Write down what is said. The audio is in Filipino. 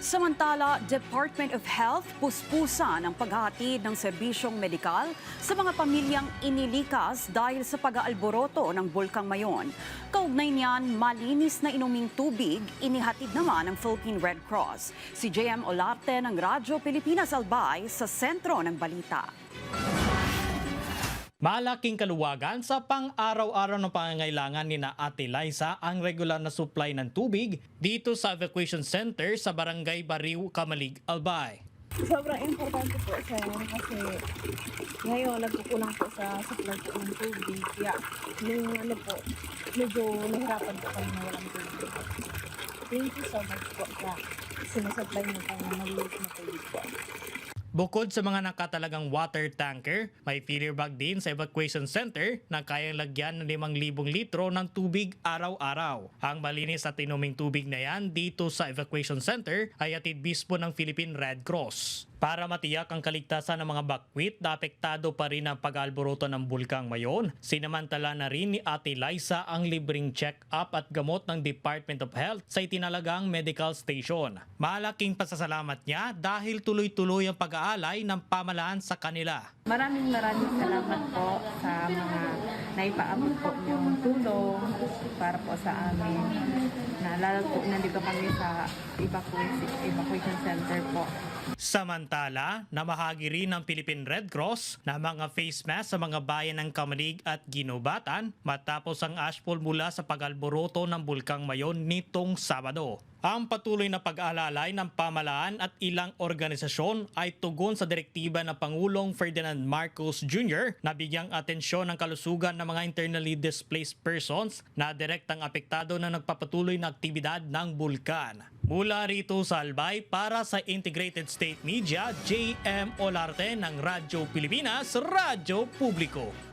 Samantala, Department of Health puspusan ang paghahatid ng serbisyong medikal sa mga pamilyang inilikas dahil sa pag-aalboroto ng Bulkang Mayon. Kaugnay niyan, malinis na inuming tubig inihatid naman ng Philippine Red Cross. Si JM Olarte ng Radyo Pilipinas Albay sa sentro ng balita. Malaking kaluwagan sa pang-araw-araw ng pangangailangan ni na Ate Liza ang regular na supply ng tubig dito sa evacuation center sa Barangay Bariw, Camalig, Albay. Sobrang importante po sa kasi ngayon nagkukulang po sa supply po ng tubig. Kaya nung medyo nahirapan po kami na walang tubig. Thank you so much po sa sinasupply niyo po ng maliit na tubig po. Bukod sa mga nakatalagang water tanker, may filler bag din sa evacuation center na kayang lagyan ng 5,000 litro ng tubig araw-araw. Ang malinis at inuming tubig na yan dito sa evacuation center ay atid mismo ng Philippine Red Cross. Para matiyak ang kaligtasan ng mga bakwit na apektado pa rin ang pag-alboroto ng Bulkang Mayon, sinamantala na rin ni Ate Liza ang libreng check-up at gamot ng Department of Health sa itinalagang medical station. Malaking pasasalamat niya dahil tuloy-tuloy ang pag-aalay ng pamahalaan sa kanila. Maraming salamat po sa mga naipaabot po yung tulong para po sa amin. Naalala po, nandito kami sa evacuation center po. Samantala, namahagi rin ng Philippine Red Cross na mga face mask sa mga bayan ng Camalig at Ginobatan matapos ang ashfall mula sa pag-alboroto ng Bulkang Mayon nitong Sabado. Ang patuloy na pag-aalalay ng pamahalaan at ilang organisasyon ay tugon sa direktiba ng Pangulong Ferdinand Marcos Jr. na bigyang atensyon ang kalusugan ng mga internally displaced persons na direktang apektado na nagpapatuloy na aktibidad ng bulkan. Mula rito sa Albay para sa Integrated State Media, JM Olarte ng Radyo Pilipinas, Radyo Publiko.